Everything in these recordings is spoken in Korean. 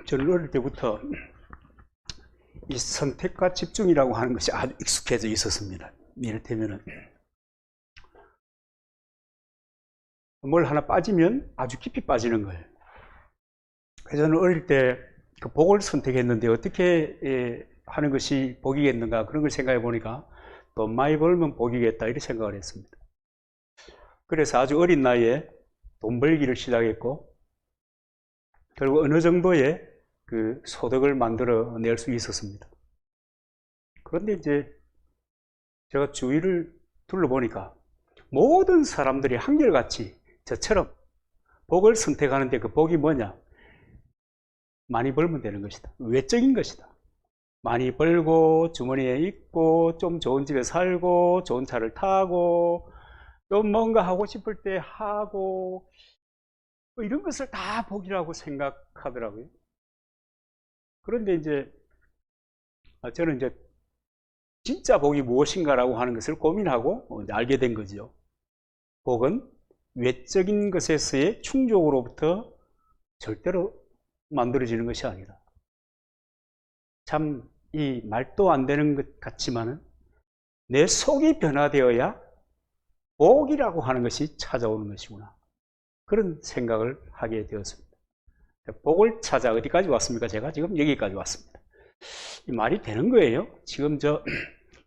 저는 어릴 때부터 이 선택과 집중이라고 하는 것이 아주 익숙해져 있었습니다. 이를테면은 뭘 하나 빠지면 아주 깊이 빠지는 거예요. 그래서 저는 어릴 때 그 복을 선택했는데 어떻게 하는 것이 복이겠는가 그런 걸 생각해 보니까 돈 많이 벌면 복이겠다 이렇게 생각을 했습니다. 그래서 아주 어린 나이에 돈 벌기를 시작했고 그리고 어느 정도의 그 소득을 만들어낼 수 있었습니다. 그런데 이제 제가 주위를 둘러보니까 모든 사람들이 한결같이 저처럼 복을 선택하는데 그 복이 뭐냐? 많이 벌면 되는 것이다. 외적인 것이다. 많이 벌고 주머니에 있고 좀 좋은 집에 살고 좋은 차를 타고 또 뭔가 하고 싶을 때 하고 뭐 이런 것을 다 복이라고 생각하더라고요. 그런데 이제 저는 이제 진짜 복이 무엇인가라고 하는 것을 고민하고 이제 알게 된 거죠. 복은 외적인 것에서의 충족으로부터 절대로 만들어지는 것이 아니라 참 이 말도 안 되는 것 같지만은 내 속이 변화되어야 복이라고 하는 것이 찾아오는 것이구나. 그런 생각을 하게 되었습니다. 복을 찾아 어디까지 왔습니까? 제가 지금 여기까지 왔습니다. 이 말이 되는 거예요? 지금 저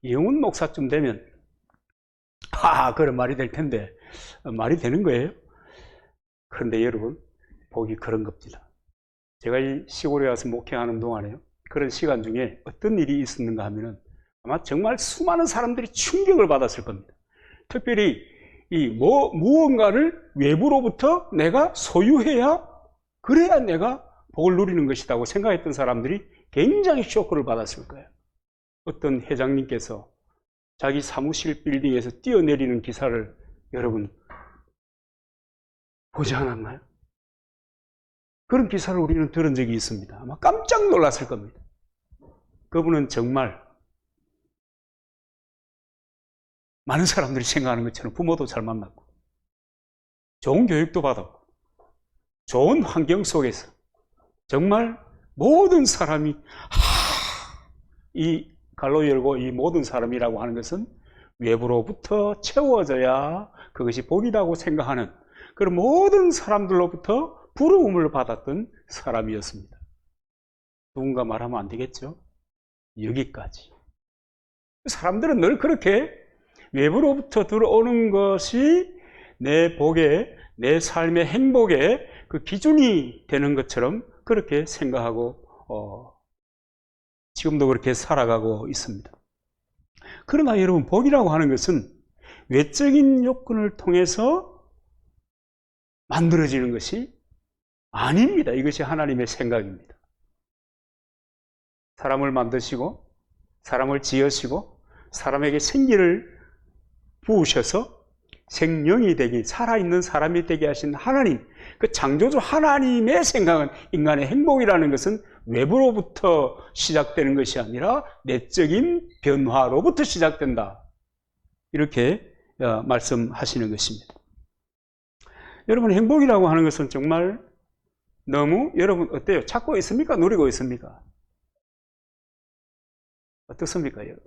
이영훈 목사쯤 되면 그런 말이 될 텐데 말이 되는 거예요? 그런데 여러분 복이 그런 겁니다. 제가 이 시골에 와서 목회하는 동안에요 그런 시간 중에 어떤 일이 있었는가 하면은 아마 정말 수많은 사람들이 충격을 받았을 겁니다. 특별히 이 무언가를 외부로부터 내가 소유해야 그래야 내가 복을 누리는 것이라고 생각했던 사람들이 굉장히 쇼크를 받았을 거예요. 어떤 회장님께서 자기 사무실 빌딩에서 뛰어내리는 기사를 여러분 보지 않았나요? 그런 기사를 우리는 들은 적이 있습니다. 아마 깜짝 놀랐을 겁니다. 그분은 정말 많은 사람들이 생각하는 것처럼 부모도 잘 만났고 좋은 교육도 받았고 좋은 환경 속에서 정말 모든 사람이 이 갈로 열고 이 모든 사람이라고 하는 것은 외부로부터 채워져야 그것이 복이라고 생각하는 그런 모든 사람들로부터 부러움을 받았던 사람이었습니다. 누군가 말하면 안 되겠죠? 여기까지. 사람들은 늘 그렇게 외부로부터 들어오는 것이 내 복의, 내 삶의 행복의 그 기준이 되는 것처럼 그렇게 생각하고 지금도 그렇게 살아가고 있습니다. 그러나 여러분 복이라고 하는 것은 외적인 요건을 통해서 만들어지는 것이 아닙니다. 이것이 하나님의 생각입니다. 사람을 만드시고 사람을 지으시고 사람에게 생기를 부으셔서 생명이 되기 살아있는 사람이 되게 하신 하나님 그 창조주 하나님의 생각은 인간의 행복이라는 것은 외부로부터 시작되는 것이 아니라 내적인 변화로부터 시작된다. 이렇게 말씀하시는 것입니다. 여러분 행복이라고 하는 것은 정말 너무 여러분 어때요? 찾고 있습니까? 누리고 있습니까? 어떻습니까? 여러분?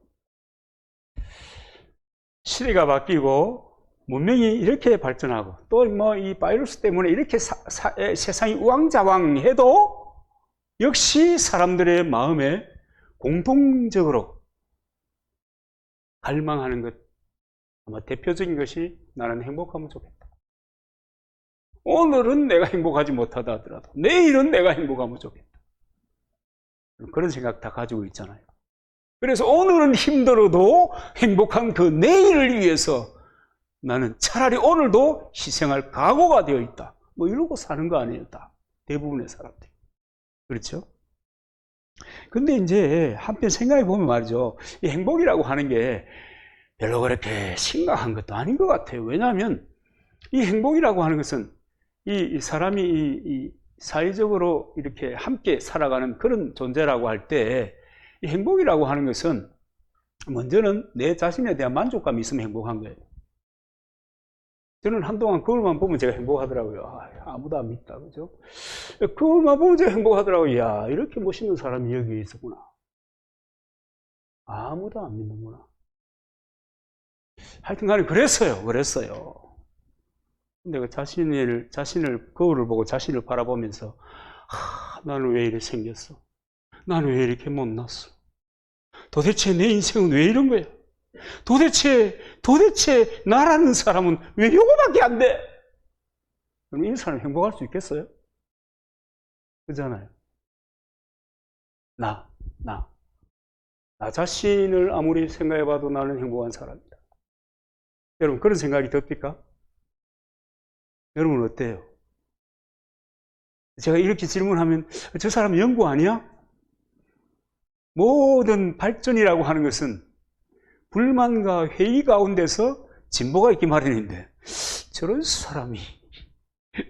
시대가 바뀌고 문명이 이렇게 발전하고 또 뭐 이 바이러스 때문에 이렇게 세상이 우왕좌왕해도 역시 사람들의 마음에 공통적으로 갈망하는 것 아마 대표적인 것이 나는 행복하면 좋겠다. 오늘은 내가 행복하지 못하다 하더라도 내일은 내가 행복하면 좋겠다. 그런 생각 다 가지고 있잖아요. 그래서 오늘은 힘들어도 행복한 그 내일을 위해서 나는 차라리 오늘도 희생할 각오가 되어 있다. 뭐 이러고 사는 거 아니에요, 다. 대부분의 사람들이. 그렇죠? 근데 이제 한편 생각해 보면 말이죠. 이 행복이라고 하는 게 별로 그렇게 심각한 것도 아닌 것 같아요. 왜냐하면 이 행복이라고 하는 것은 이 사람이 이 사회적으로 이렇게 함께 살아가는 그런 존재라고 할 때 이 행복이라고 하는 것은 먼저는 내 자신에 대한 만족감이 있으면 행복한 거예요. 저는 한동안 거울만 보면 제가 행복하더라고요. 아무도 안 믿다. 그죠? 거울만 보면 제가 행복하더라고요. 야, 이렇게 멋있는 사람이 여기에 있었구나. 아무도 안 믿는구나. 하여튼 간에 그랬어요. 근데 그 자신을, 거울을 보고 자신을 바라보면서, 나는 왜 이렇게 생겼어? 나는 왜 이렇게 못났어? 도대체 내 인생은 왜 이런 거야? 도대체 나라는 사람은 왜 요거밖에 안 돼? 그럼 이 사람 행복할 수 있겠어요? 그잖아요. 나 자신을 아무리 생각해봐도 나는 행복한 사람이다. 여러분 그런 생각이 듭니까? 여러분 어때요? 제가 이렇게 질문하면 저 사람 연구 아니야? 모든 발전이라고 하는 것은 불만과 회의 가운데서 진보가 있기 마련인데 저런 사람이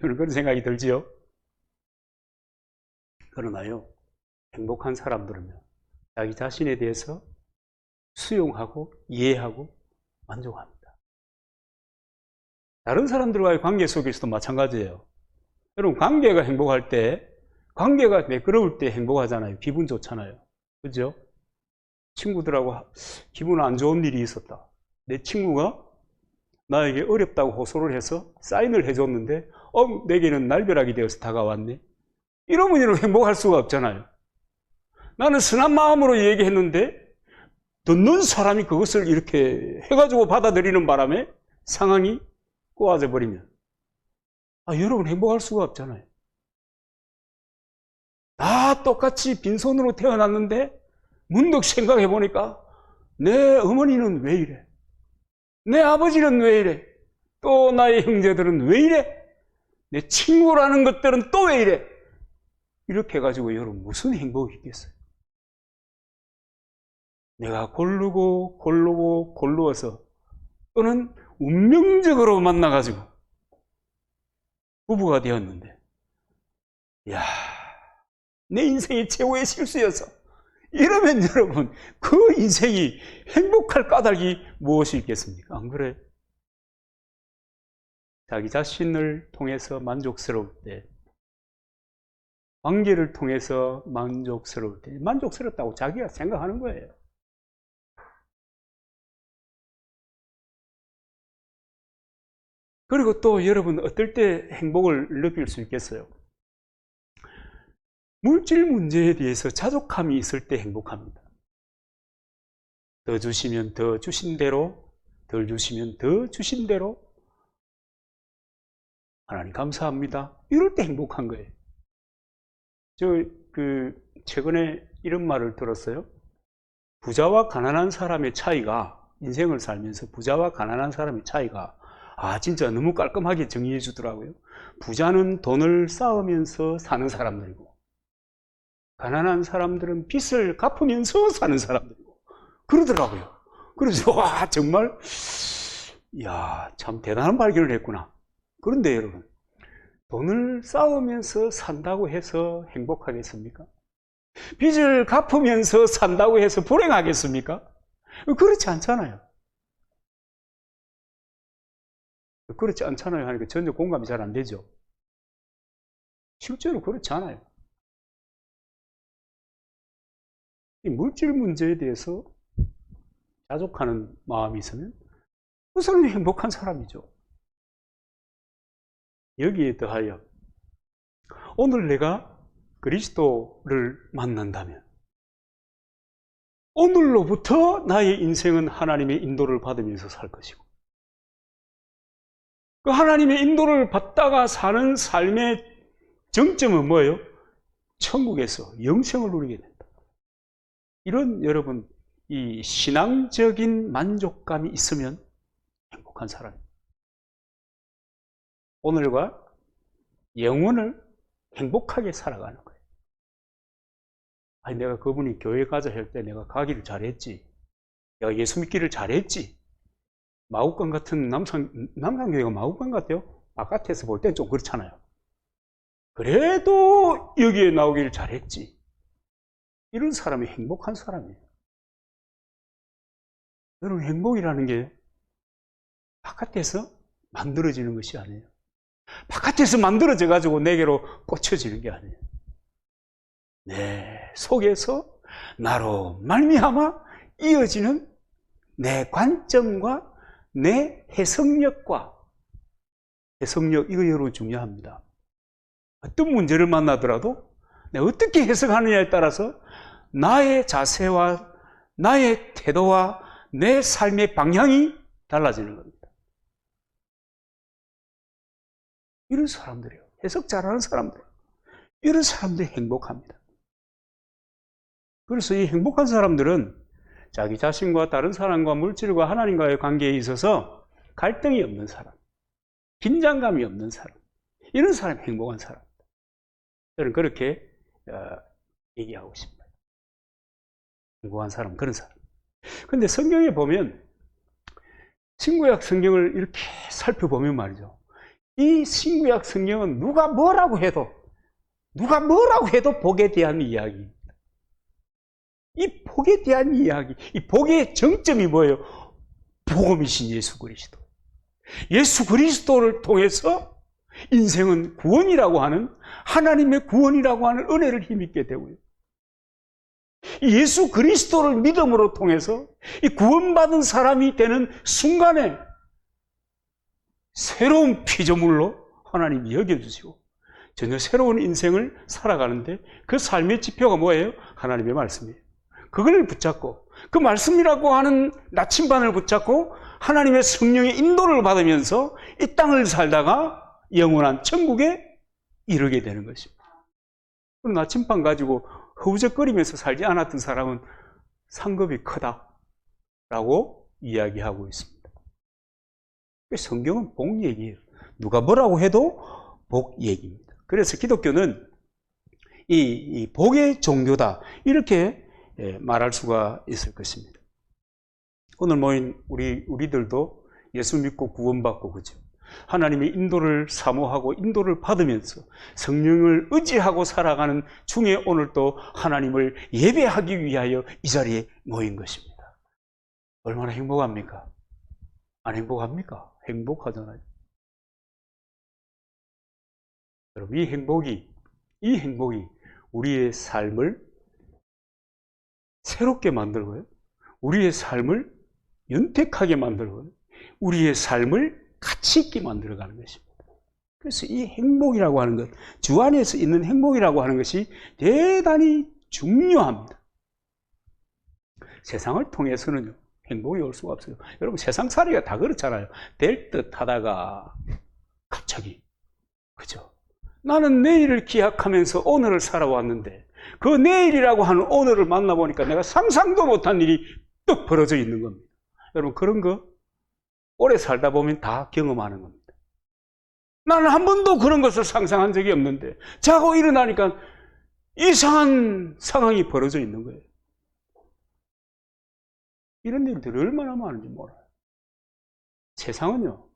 그런 생각이 들지요? 그러나요, 행복한 사람들은요, 자기 자신에 대해서 수용하고 이해하고 만족합니다. 다른 사람들과의 관계 속에서도 마찬가지예요. 여러분, 관계가 행복할 때, 관계가 매끄러울 때 행복하잖아요. 기분 좋잖아요. 그죠? 친구들하고 기분 안 좋은 일이 있었다. 내 친구가 나에게 어렵다고 호소를 해서 사인을 해줬는데, 내게는 날벼락이 되어서 다가왔네. 이러면 이렇게 행복할 수가 없잖아요. 나는 선한 마음으로 얘기했는데, 듣는 사람이 그것을 이렇게 해가지고 받아들이는 바람에 상황이 꼬아져 버리면, 여러분 행복할 수가 없잖아요. 다 똑같이 빈손으로 태어났는데, 문득 생각해 보니까, 내 어머니는 왜 이래? 내 아버지는 왜 이래? 또 나의 형제들은 왜 이래? 내 친구라는 것들은 또 왜 이래? 이렇게 해가지고 여러분 무슨 행복이 있겠어요? 내가 고르고서 또는 운명적으로 만나가지고 부부가 되었는데, 야, 내 인생의 최고의 실수였어. 이러면 여러분 그 인생이 행복할 까닭이 무엇이 있겠습니까? 안 그래? 자기 자신을 통해서 만족스러울 때, 관계를 통해서 만족스러울 때, 만족스럽다고 자기가 생각하는 거예요. 그리고 또 여러분 어떨 때 행복을 느낄 수 있겠어요? 물질 문제에 대해서 자족함이 있을 때 행복합니다. 더 주시면 더 주신 대로, 덜 주시면 더 주신 대로, 하나님 감사합니다. 이럴 때 행복한 거예요. 최근에 이런 말을 들었어요. 부자와 가난한 사람의 차이가, 인생을 살면서 부자와 가난한 사람의 차이가, 진짜 너무 깔끔하게 정리해 주더라고요. 부자는 돈을 쌓으면서 사는 사람들이고, 가난한 사람들은 빚을 갚으면서 사는 사람들이고, 그러더라고요. 그래서, 정말, 참 대단한 발견을 했구나. 그런데 여러분, 돈을 쌓으면서 산다고 해서 행복하겠습니까? 빚을 갚으면서 산다고 해서 불행하겠습니까? 그렇지 않잖아요. 그렇지 않잖아요 하니까 전혀 공감이 잘 안 되죠. 실제로 그렇지 않아요. 이 물질 문제에 대해서 자족하는 마음이 있으면 그 사람이 행복한 사람이죠. 여기에 더하여 오늘 내가 그리스도를 만난다면 오늘로부터 나의 인생은 하나님의 인도를 받으면서 살 것이고, 그 하나님의 인도를 받다가 사는 삶의 정점은 뭐예요? 천국에서 영생을 누리게 된다. 이런 여러분 이 신앙적인 만족감이 있으면 행복한 사람입니다. 오늘과 영혼을 행복하게 살아가는 거예요. 내가 그분이 교회 가자 할 때 내가 가기를 잘했지. 내가 예수 믿기를 잘했지. 마국간 같은 남산교회가 마국간 같아요. 바깥에서 볼 땐 좀 그렇잖아요. 그래도 여기에 나오기를 잘했지. 이런 사람이 행복한 사람이에요. 여러분 행복이라는 게 바깥에서 만들어지는 것이 아니에요. 바깥에서 만들어져 가지고 내게로 꽂혀지는 게 아니에요. 내 속에서 나로 말미암아 이어지는 내 관점과 내 해석력, 이거 여러분 중요합니다. 어떤 문제를 만나더라도 내가 어떻게 해석하느냐에 따라서 나의 자세와 나의 태도와 내 삶의 방향이 달라지는 겁니다. 이런 사람들이요. 해석 잘하는 사람들. 이런 사람들이 행복합니다. 그래서 이 행복한 사람들은 자기 자신과 다른 사람과 물질과 하나님과의 관계에 있어서 갈등이 없는 사람, 긴장감이 없는 사람, 이런 사람이 행복한 사람. 저는 그렇게 얘기하고 싶어요. 행복한 사람, 그런 사람. 근데 성경에 보면 신구약 성경을 이렇게 살펴보면 말이죠. 이 신구약 성경은 누가 뭐라고 해도 복에 대한 이야기. 이 복에 대한 이야기, 이 복의 정점이 뭐예요? 복음이신 예수 그리스도. 예수 그리스도를 통해서 인생은 구원이라고 하는, 하나님의 구원이라고 하는 은혜를 힘입게 되고요. 예수 그리스도를 믿음으로 통해서 이 구원받은 사람이 되는 순간에 새로운 피조물로 하나님이 여겨주시고 전혀 새로운 인생을 살아가는데 그 삶의 지표가 뭐예요? 하나님의 말씀이에요. 그걸 붙잡고 그 말씀이라고 하는 나침반을 붙잡고 하나님의 성령의 인도를 받으면서 이 땅을 살다가 영원한 천국에 이르게 되는 것입니다. 그럼 나침반 가지고 허우적거리면서 살지 않았던 사람은 상급이 크다라고 이야기하고 있습니다. 성경은 복 얘기예요. 누가 뭐라고 해도 복 얘기입니다. 그래서 기독교는 이 복의 종교다 이렇게 말할 수가 있을 것입니다. 오늘 모인 우리들도 예수 믿고 구원받고 그죠? 하나님의 인도를 사모하고 인도를 받으면서 성령을 의지하고 살아가는 중에 오늘 또 하나님을 예배하기 위하여 이 자리에 모인 것입니다. 얼마나 행복합니까? 안 행복합니까? 행복하잖아요. 여러분, 이 행복이 우리의 삶을 새롭게 만들고요. 우리의 삶을 윤택하게 만들고요. 우리의 삶을 가치 있게 만들어가는 것입니다. 그래서 이 행복이라고 하는 것, 주 안에서 있는 행복이라고 하는 것이 대단히 중요합니다. 세상을 통해서는요, 행복이 올 수가 없어요. 여러분, 세상 살이가 다 그렇잖아요. 될 듯 하다가 갑자기, 그죠? 나는 내일을 기약하면서 오늘을 살아왔는데 그 내일이라고 하는 오늘을 만나보니까 내가 상상도 못한 일이 뚝 벌어져 있는 겁니다. 여러분, 그런 거 오래 살다 보면 다 경험하는 겁니다. 나는 한 번도 그런 것을 상상한 적이 없는데 자고 일어나니까 이상한 상황이 벌어져 있는 거예요. 이런 일들이 얼마나 많은지 몰라요. 세상은요,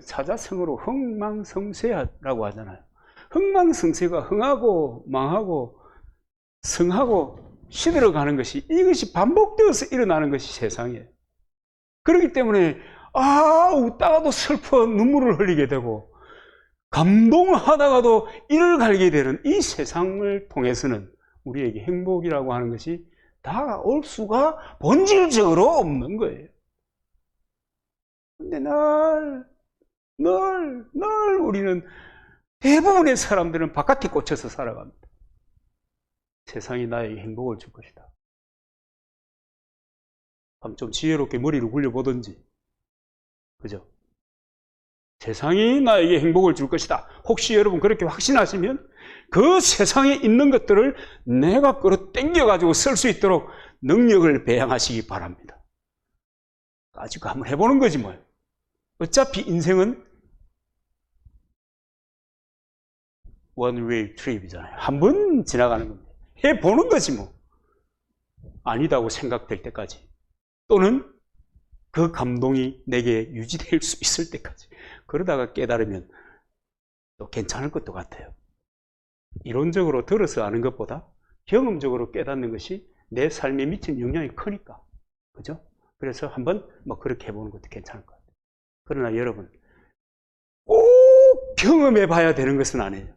사자성어로 흥망성쇠라고 하잖아요. 흥망성쇠가 흥하고 망하고 성하고 시들어가는 것이, 이것이 반복되어서 일어나는 것이 세상이에요. 그렇기 때문에 웃다가도 슬퍼 눈물을 흘리게 되고 감동하다가도 이를 갈게 되는 이 세상을 통해서는 우리에게 행복이라고 하는 것이 다가올 수가 본질적으로 없는 거예요. 근데 늘 우리는, 대부분의 사람들은 바깥에 꽂혀서 살아갑니다. 세상이 나에게 행복을 줄 것이다. 한번 좀 지혜롭게 머리를 굴려보든지, 그죠? 세상이 나에게 행복을 줄 것이다. 혹시 여러분 그렇게 확신하시면 그 세상에 있는 것들을 내가 끌어당겨가지고 쓸 수 있도록 능력을 배양하시기 바랍니다. 가지고 한번 해보는 거지 뭐예요. 어차피 인생은 one-way trip이잖아요. 한 번 지나가는 겁니다. 해보는 거지 뭐. 아니다고 생각될 때까지, 또는 그 감동이 내게 유지될 수 있을 때까지. 그러다가 깨달으면 또 괜찮을 것도 같아요. 이론적으로 들어서 아는 것보다 경험적으로 깨닫는 것이 내 삶에 미친 영향이 크니까. 그죠? 그래서 한번 그렇게 해보는 것도 괜찮을 것 같아요. 그러나 여러분, 꼭 경험해 봐야 되는 것은 아니에요.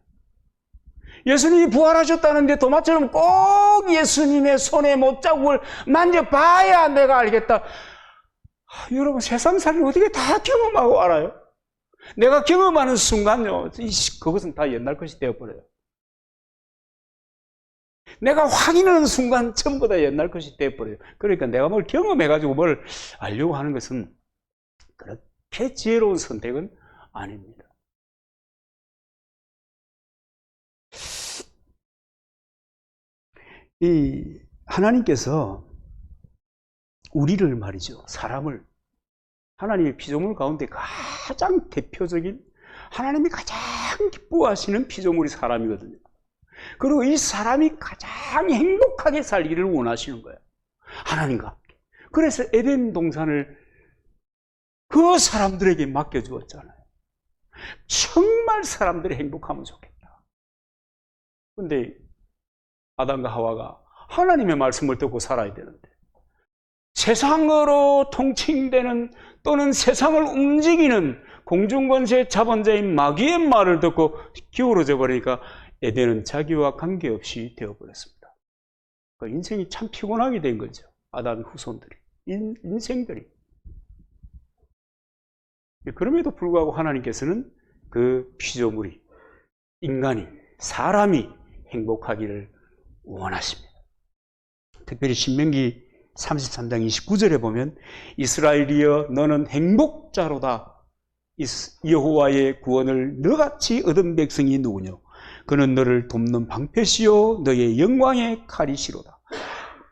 예수님이 부활하셨다는데 도마처럼 꼭 예수님의 손의 못자국을 만져봐야 내가 알겠다. 여러분, 세상 살이 어떻게 다 경험하고 알아요? 내가 경험하는 순간요, 그것은 다 옛날 것이 되어버려요. 내가 확인하는 순간 전부 다 옛날 것이 되어버려요. 그러니까 내가 뭘 경험해가지고 뭘 알려고 하는 것은 그렇게 지혜로운 선택은 아닙니다. 이 하나님께서 우리를 말이죠, 사람을 하나님의 피조물 가운데 가장 대표적인, 하나님이 가장 기뻐하시는 피조물이 사람이거든요. 그리고 이 사람이 가장 행복하게 살기를 원하시는 거예요, 하나님과 함께. 그래서 에덴 동산을 그 사람들에게 맡겨주었잖아요. 정말 사람들이 행복하면 좋겠다. 그런데 아담과 하와가 하나님의 말씀을 듣고 살아야 되는데, 세상으로 통칭되는 또는 세상을 움직이는 공중권세 자본자인 마귀의 말을 듣고 기울어져 버리니까 에덴은 자기와 관계없이 되어버렸습니다. 그 인생이 참 피곤하게 된 거죠. 아담의 후손들이, 인생들이. 그럼에도 불구하고 하나님께서는 그 피조물이, 인간이, 사람이 행복하기를 원하십니다. 특별히 신명기 33장 29절에 보면 이스라엘이여 너는 행복자로다. 여호와의 구원을 너같이 얻은 백성이 누구냐? 그는 너를 돕는 방패시요 너의 영광의 칼이시로다.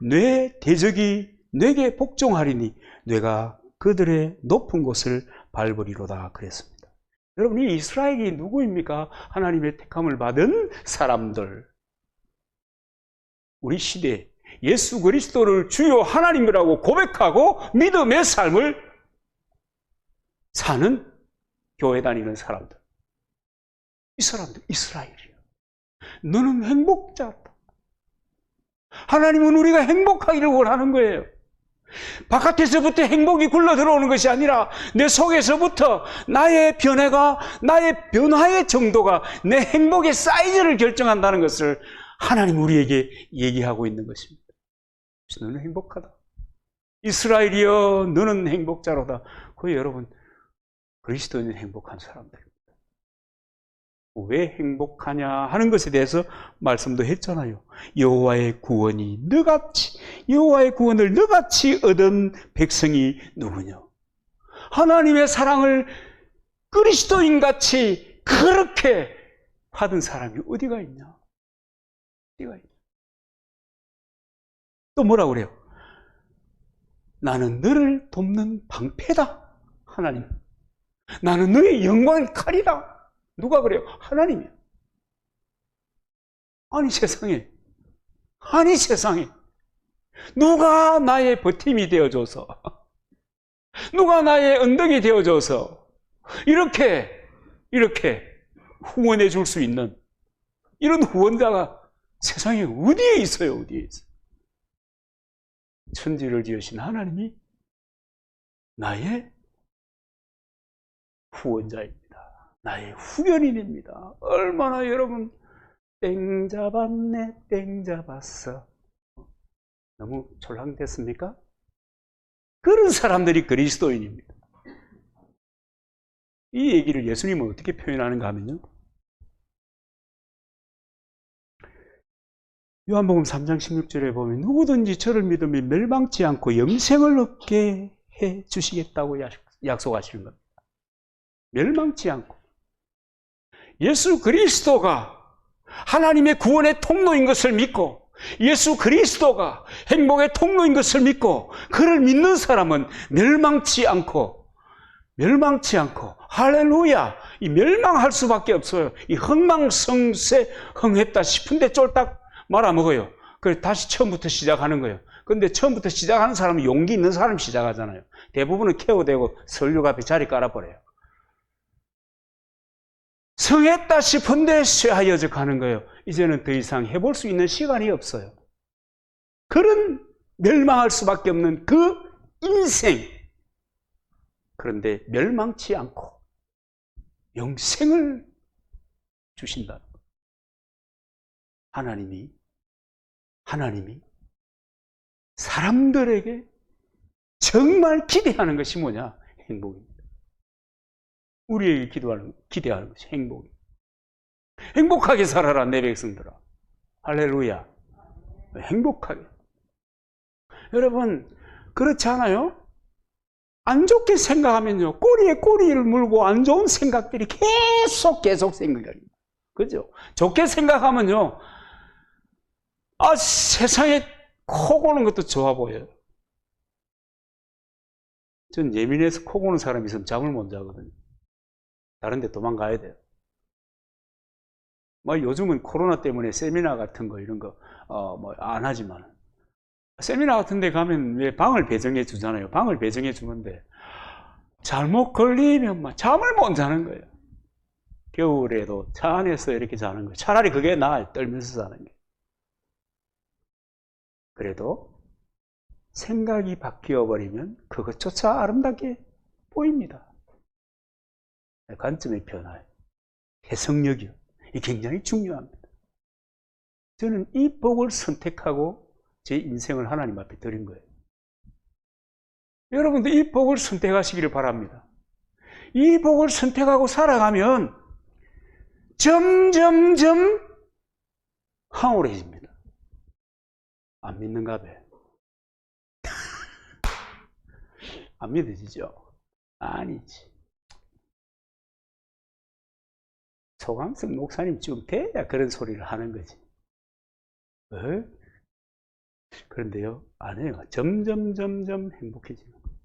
뇌 대적이 내게 복종하리니 뇌가 그들의 높은 곳을 밟으리로다 그랬습니다. 여러분, 이 이스라엘이 누구입니까? 하나님의 택함을 받은 사람들. 우리 시대에 예수 그리스도를 주요 하나님이라고 고백하고 믿음의 삶을 사는 교회 다니는 사람들. 이 사람들, 이스라엘이에요. 너는 행복자다. 하나님은 우리가 행복하기를 원하는 거예요. 바깥에서부터 행복이 굴러 들어오는 것이 아니라 내 속에서부터 나의 변화가, 나의 변화의 정도가 내 행복의 사이즈를 결정한다는 것을 하나님 우리에게 얘기하고 있는 것입니다. 너는 행복하다. 이스라엘이여 너는 행복자로다. 그 여러분, 그리스도인은 행복한 사람들입니다. 왜 행복하냐 하는 것에 대해서 말씀도 했잖아요. 여호와의 구원을 너같이 얻은 백성이 누구냐? 하나님의 사랑을 그리스도인같이 그렇게 받은 사람이 어디가 있냐? 어디가 있냐? 또 뭐라고 그래요? 나는 너를 돕는 방패다. 하나님. 나는 너의 영광의 칼이다. 누가 그래요? 하나님이요. 아니 세상에 누가 나의 버팀이 되어줘서, 누가 나의 언덕이 되어줘서 이렇게 후원해 줄 수 있는 이런 후원자가 세상에 어디에 있어요? 어디에 있어요? 천지를 지으신 하나님이 나의 후원자입니다. 나의 후견인입니다. 얼마나 여러분 땡 잡았네, 땡 잡았어. 너무 졸랑됐습니까? 그런 사람들이 그리스도인입니다. 이 얘기를 예수님은 어떻게 표현하는가 하면요, 요한복음 3장 16절에 보면 누구든지 저를 믿으면 멸망치 않고 영생을 얻게 해 주시겠다고 약속하시는 겁니다. 멸망치 않고. 예수 그리스도가 하나님의 구원의 통로인 것을 믿고, 예수 그리스도가 행복의 통로인 것을 믿고, 그를 믿는 사람은 멸망치 않고 할렐루야, 이 멸망할 수밖에 없어요. 이 흥망성쇠 흥했다 싶은데 쫄딱 말아먹어요. 그래서 다시 처음부터 시작하는 거예요. 그런데 처음부터 시작하는 사람은 용기 있는 사람이 시작하잖아요. 대부분은 케어되고 설교 앞에 자리 깔아버려요. 성했다 싶은데 쇠하여져 가는 거예요. 이제는 더 이상 해볼 수 있는 시간이 없어요. 그런 멸망할 수밖에 없는 그 인생, 그런데 멸망치 않고 영생을 주신다. 하나님이 사람들에게 정말 기대하는 것이 뭐냐? 행복입니다. 우리에게 기대하는 것이 행복입니다. 행복하게 살아라, 내 백성들아. 할렐루야. 행복하게. 여러분, 그렇지 않아요? 안 좋게 생각하면요, 꼬리에 꼬리를 물고 안 좋은 생각들이 계속 생각합니다. 그죠? 좋게 생각하면요, 세상에 코 고는 것도 좋아 보여요. 전 예민해서 코 고는 사람이 있으면 잠을 못 자거든요. 다른 데 도망가야 돼요. 요즘은 코로나 때문에 세미나 같은 거, 이런 거, 안 하지만. 세미나 같은 데 가면 왜 방을 배정해 주잖아요. 방을 배정해 주는데, 잘못 걸리면 잠을 못 자는 거예요. 겨울에도 차 안에서 이렇게 자는 거예요. 차라리 그게 나아요. 떨면서 자는 게. 그래도 생각이 바뀌어 버리면 그것조차 아름답게 보입니다. 관점의 변화요. 해석력이요. 이 굉장히 중요합니다. 저는 이 복을 선택하고 제 인생을 하나님 앞에 드린 거예요. 여러분도 이 복을 선택하시기를 바랍니다. 이 복을 선택하고 살아가면 점점점 황홀해집니다. 안 믿는가 봐. 안 믿어지죠? 아니지. 소강성 목사님 좀 돼야 그런 소리를 하는 거지. 그런데요, 안 해요. 점점 행복해지는 거예요.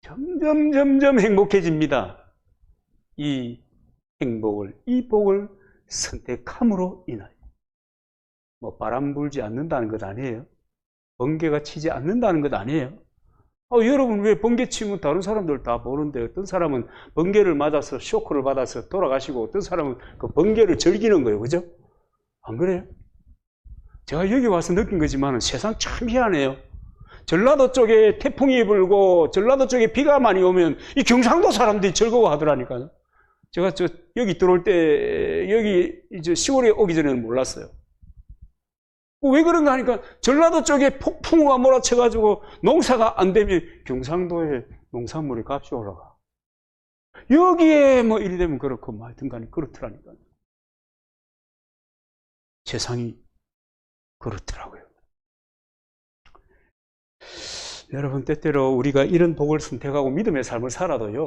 점점 행복해집니다. 이 복을 선택함으로 인하여. 바람 불지 않는다는 것 아니에요. 번개가 치지 않는다는 것 아니에요. 여러분, 왜 번개 치면 다른 사람들 다 보는데, 어떤 사람은 번개를 맞아서 쇼크를 받아서 돌아가시고, 어떤 사람은 그 번개를 즐기는 거예요. 그죠? 안 그래요? 제가 여기 와서 느낀 거지만 세상 참 희한해요. 전라도 쪽에 태풍이 불고 전라도 쪽에 비가 많이 오면 이 경상도 사람들이 즐거워하더라니까요. 제가 여기 들어올 때, 여기 이제 10월에 오기 전에는 몰랐어요. 왜 그런가 하니까 전라도 쪽에 폭풍우가 몰아쳐가지고 농사가 안 되면 경상도에 농산물의 값이 올라가. 여기에 이리 되면 그렇고 하여튼 간에 그렇더라니까요. 세상이 그렇더라고요. 여러분, 때때로 우리가 이런 복을 선택하고 믿음의 삶을 살아도요,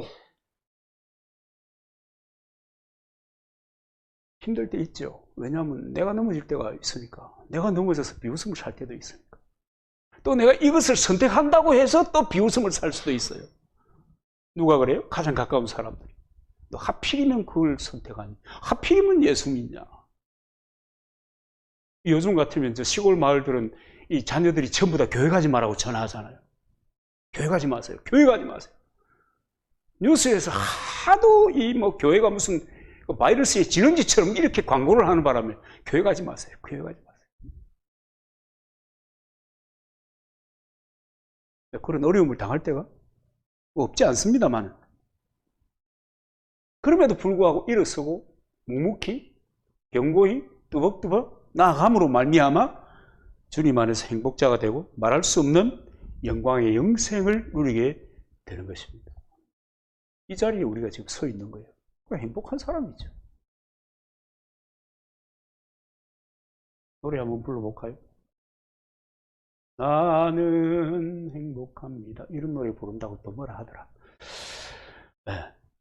힘들 때 있죠. 왜냐하면 내가 넘어질 때가 있으니까. 내가 넘어져서 비웃음을 살 때도 있으니까. 또 내가 이것을 선택한다고 해서 또 비웃음을 살 수도 있어요. 누가 그래요? 가장 가까운 사람들이. 너 하필이면 그걸 선택하니? 하필이면 예수 믿냐? 요즘 같으면 시골 마을들은 이 자녀들이 전부 다 교회 가지 말라고 전화하잖아요. 교회 가지 마세요. 교회 가지 마세요. 뉴스에서 하도 교회가 무슨 바이러스의 진원지처럼 이렇게 광고를 하는 바람에 교회 가지 마세요. 교회 가지 마세요. 그런 어려움을 당할 때가 없지 않습니다만, 그럼에도 불구하고 일어서고 묵묵히 견고히 뚜벅뚜벅 나아감으로 말미암아 주님 안에서 행복자가 되고 말할 수 없는 영광의 영생을 누리게 되는 것입니다. 이 자리에 우리가 지금 서 있는 거예요. 행복한 사람이죠. 노래 한번 불러볼까요? 나는 행복합니다. 이런 노래 부른다고 또 뭐라 하더라.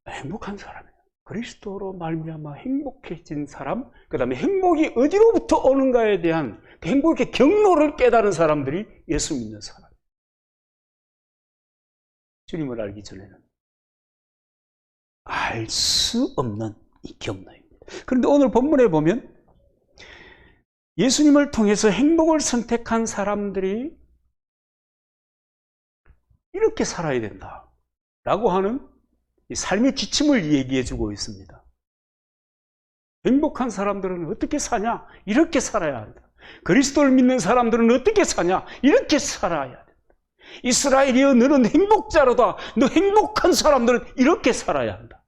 행복한 사람이에요. 그리스도로 말미암아 행복해진 사람, 그 다음에 행복이 어디로부터 오는가에 대한 그 행복의 경로를 깨달은 사람들이 예수 믿는 사람. 주님을 알기 전에는 알 수 없는 이 경로입니다. 그런데 오늘 본문에 보면 예수님을 통해서 행복을 선택한 사람들이 이렇게 살아야 된다라고 하는 이 삶의 지침을 얘기해 주고 있습니다. 행복한 사람들은 어떻게 사냐? 이렇게 살아야 한다. 그리스도를 믿는 사람들은 어떻게 사냐? 이렇게 살아야 된다. 이스라엘이여 너는 행복자로다. 너 행복한 사람들은 이렇게 살아야 한다.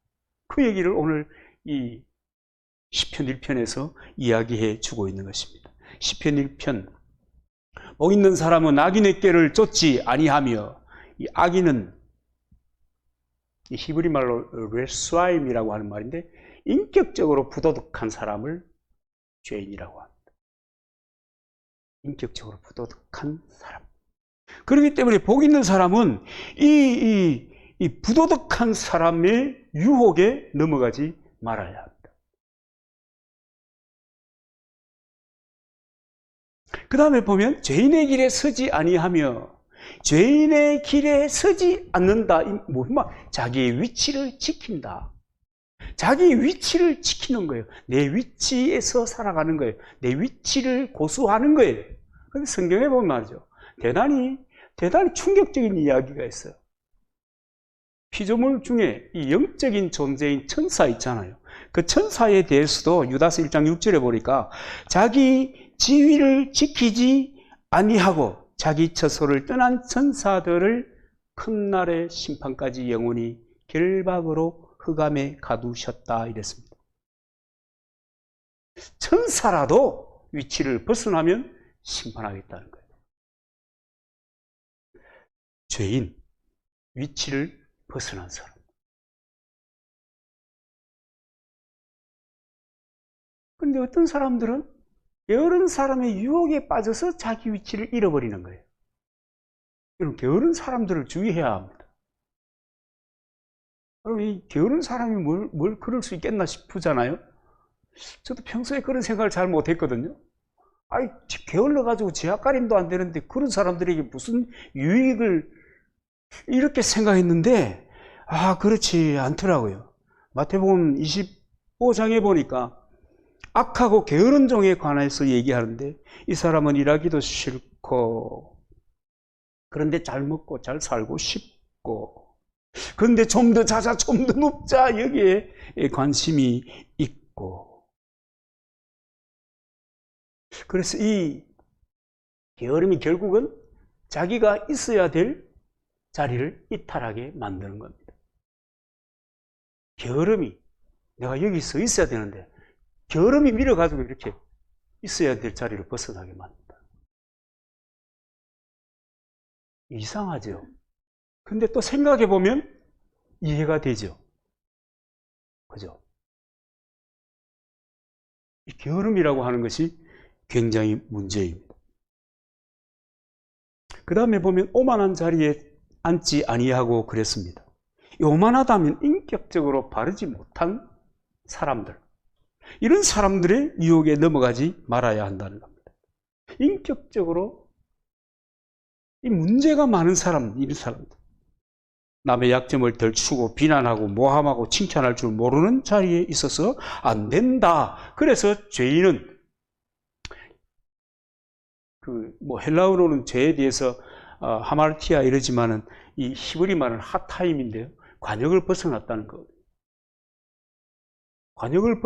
그 얘기를 오늘 이 시편 1편에서 이야기해 주고 있는 것입니다. 시편 1편 복 있는 사람은 악인의 꾀를 쫓지 아니하며, 이 악인은 이 히브리 말로 레스와임이라고 하는 말인데 인격적으로 부도덕한 사람을 죄인이라고 합니다. 인격적으로 부도덕한 사람. 그렇기 때문에 복 있는 사람은 이 부도덕한 사람의 유혹에 넘어가지 말아야 합니다. 그 다음에 보면 죄인의 길에 서지 아니하며, 죄인의 길에 서지 않는다. 자기의 위치를 지킨다. 자기 위치를 지키는 거예요. 내 위치에서 살아가는 거예요. 내 위치를 고수하는 거예요. 근데 성경에 보면 말이죠. 대단히 충격적인 이야기가 있어요. 피조물 중에 이 영적인 존재인 천사 있잖아요. 그 천사에 대해서도 유다서 1장 6절에 보니까 자기 지위를 지키지 아니하고 자기 처소를 떠난 천사들을 큰 날의 심판까지 영원히 결박으로 흑암에 가두셨다 이랬습니다. 천사라도 위치를 벗어나면 심판하겠다는 거예요. 죄인, 위치를 벗어난 사람. 그런데 어떤 사람들은 게으른 사람의 유혹에 빠져서 자기 위치를 잃어버리는 거예요. 여러분, 게으른 사람들을 주의해야 합니다. 여러분, 이 게으른 사람이 뭘 그럴 수 있겠나 싶잖아요. 저도 평소에 그런 생각을 잘 못했거든요. 아이, 게을러가지고 제약가림도 안 되는데 그런 사람들에게 무슨 유익을, 이렇게 생각했는데, 그렇지 않더라고요. 마태복음 25장에 보니까 악하고 게으른 종에 관해서 얘기하는데, 이 사람은 일하기도 싫고, 그런데 잘 먹고 잘 살고 싶고, 그런데 좀 더 자자, 좀 더 높자, 여기에 관심이 있고. 그래서 이 게으름이 결국은 자기가 있어야 될 자리를 이탈하게 만드는 겁니다. 게으름이, 내가 여기 있어야 되는데 게으름이 밀어가지고 이렇게 있어야 될 자리를 벗어나게 만든다. 이상하죠? 근데 또 생각해보면 이해가 되죠? 그죠? 이 게으름이라고 하는 것이 굉장히 문제입니다. 그 다음에 보면 오만한 자리에 앉지 아니하고 그랬습니다. 이 오만하다면 인격적으로 바르지 못한 사람들, 이런 사람들의 유혹에 넘어가지 말아야 한다는 겁니다. 인격적으로 이 문제가 많은 사람, 이런 사람들, 남의 약점을 덜추고 비난하고 모함하고 칭찬할 줄 모르는 자리에 있어서 안 된다. 그래서 죄인은 헬라어로는 죄에 대해서 하마르티아 이러지만은 이 히브리 말은 하타임인데요. 관역을 벗어났다는 거. 관역을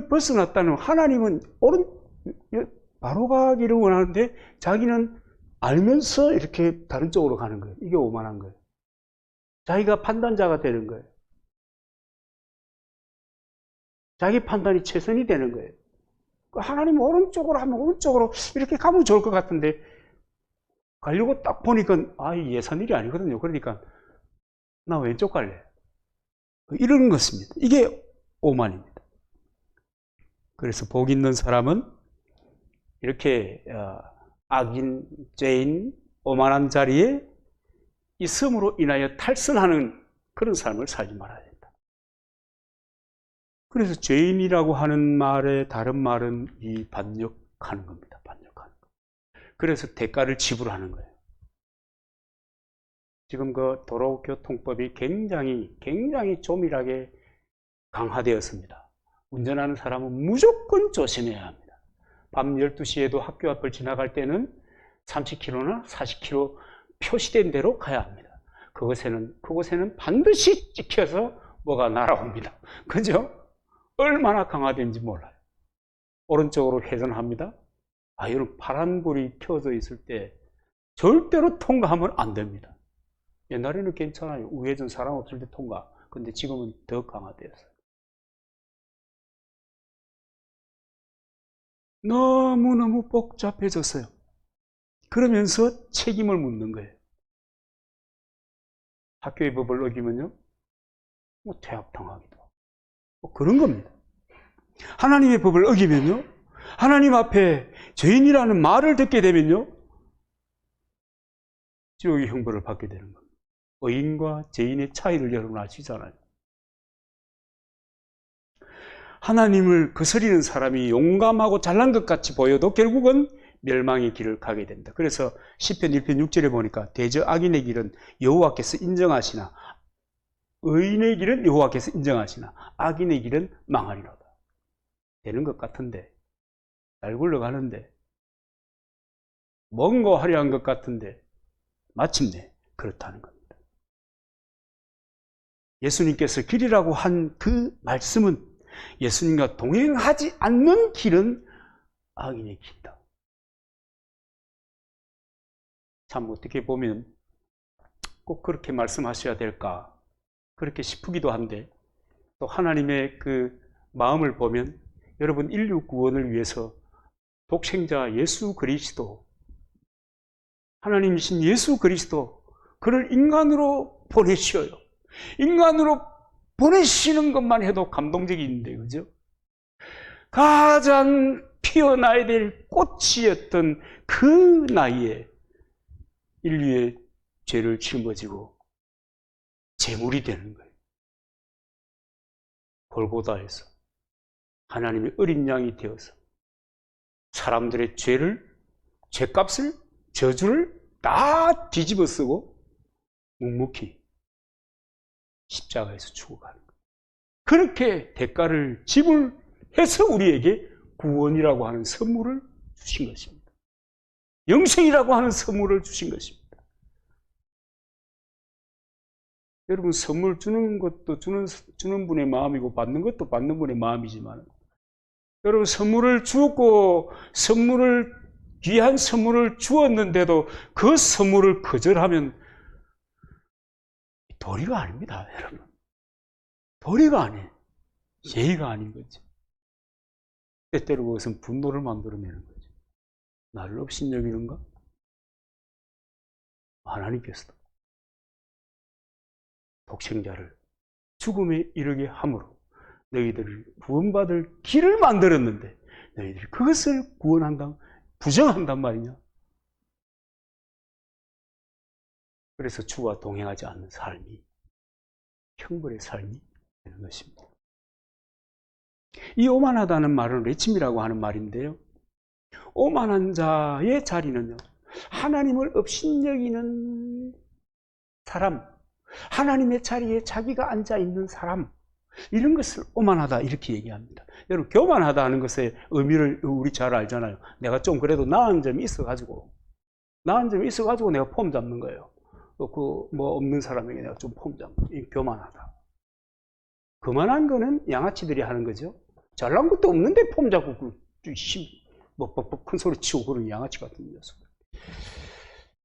벗어났다는, 하나님은 바로 가기를 원하는데 자기는 알면서 이렇게 다른 쪽으로 가는 거예요. 이게 오만한 거예요. 자기가 판단자가 되는 거예요. 자기 판단이 최선이 되는 거예요. 하나님 오른쪽으로 하면 오른쪽으로 이렇게 가면 좋을 것 같은데 가려고 딱 보니까 예산 일이 아니거든요. 그러니까 나 왼쪽 갈래. 이런 것입니다. 이게 오만입니다. 그래서 복 있는 사람은 이렇게 악인, 죄인, 오만한 자리에 있음으로 인하여 탈선하는 그런 삶을 살지 말아야 된다. 그래서 죄인이라고 하는 말의 다른 말은 이 반역하는 겁니다. 반역하는 거. 그래서 대가를 지불하는 거예요. 지금 그 도로교통법이 굉장히 조밀하게 강화되었습니다. 운전하는 사람은 무조건 조심해야 합니다. 밤 12시에도 학교 앞을 지나갈 때는 30km나 40km 표시된 대로 가야 합니다. 그곳에는 반드시 찍혀서 뭐가 날아옵니다. 그죠? 얼마나 강화된지 몰라요. 오른쪽으로 회전합니다. 여러분, 파란불이 켜져 있을 때 절대로 통과하면 안 됩니다. 옛날에는 괜찮아요. 우회전 사람 없을 때 통과. 근데 지금은 더 강화되었어요. 너무너무 복잡해졌어요. 그러면서 책임을 묻는 거예요. 학교의 법을 어기면요, 뭐 퇴학당하기도 하고, 뭐 그런 겁니다. 하나님의 법을 어기면요, 하나님 앞에 죄인이라는 말을 듣게 되면요, 지옥의 형벌을 받게 되는 겁니다. 의인과 죄인의 차이를 여러분 아시잖아요. 하나님을 거스리는 사람이 용감하고 잘난 것 같이 보여도 결국은 멸망의 길을 가게 됩니다. 그래서 시편 1편 6절에 보니까 대저 악인의 길은 여호와께서 인정하시나 의인의 길은 여호와께서 인정하시나 악인의 길은 망하리로다. 되는 것 같은데, 잘 굴러가는데, 뭔가 화려한 것 같은데 마침내 그렇다는 겁니다. 예수님께서 길이라고 한 그 말씀은 예수님과 동행하지 않는 길은 악인의 길이다. 참 어떻게 보면 꼭 그렇게 말씀하셔야 될까 그렇게 싶기도 한데, 또 하나님의 그 마음을 보면 여러분 인류 구원을 위해서 독생자 예수 그리스도, 하나님이신 예수 그리스도, 그를 인간으로 보내셔요. 인간으로 보내시는 것만 해도 감동적인데, 그죠? 가장 피어나야 될 꽃이었던 그 나이에 인류의 죄를 짊어지고 제물이 되는 거예요. 골고다에서 하나님의 어린 양이 되어서 사람들의 죄값을, 저주를 다 뒤집어 쓰고 묵묵히 십자가에서 죽어가는 거예요. 그렇게 대가를 지불해서 우리에게 구원이라고 하는 선물을 주신 것입니다. 영생이라고 하는 선물을 주신 것입니다. 여러분, 선물 주는 것도 주는 분의 마음이고 받는 것도 받는 분의 마음이지만, 여러분 선물을 주었고 귀한 선물을 주었는데도 그 선물을 거절하면 도리가 아닙니다, 여러분. 도리가 아니에요. 예의가 아닌 거죠. 때때로 그것은 분노를 만들어내는 거죠. 나를 업신여기는가? 하나님께서도 독생자를 죽음에 이르게 함으로 너희들을 구원받을 길을 만들었는데 너희들이 그것을 부정한단 말이냐? 그래서 주와 동행하지 않는 삶이 형벌의 삶이 되는 것입니다. 이 오만하다는 말은 레침이라고 하는 말인데요, 오만한 자의 자리는요, 하나님을 업신여기는 사람, 하나님의 자리에 자기가 앉아있는 사람, 이런 것을 오만하다 이렇게 얘기합니다. 여러분, 교만하다 하는 것의 의미를 우리 잘 알잖아요. 내가 좀 그래도 나은 점이 있어가지고 내가 폼 잡는 거예요. 없는 사람에게 내가 좀 폼 잡는 거예요. 교만하다. 그만한 거는 양아치들이 하는 거죠. 잘난 것도 없는데 폼 잡고 큰 소리 치고 그런 양아치 같은 녀석.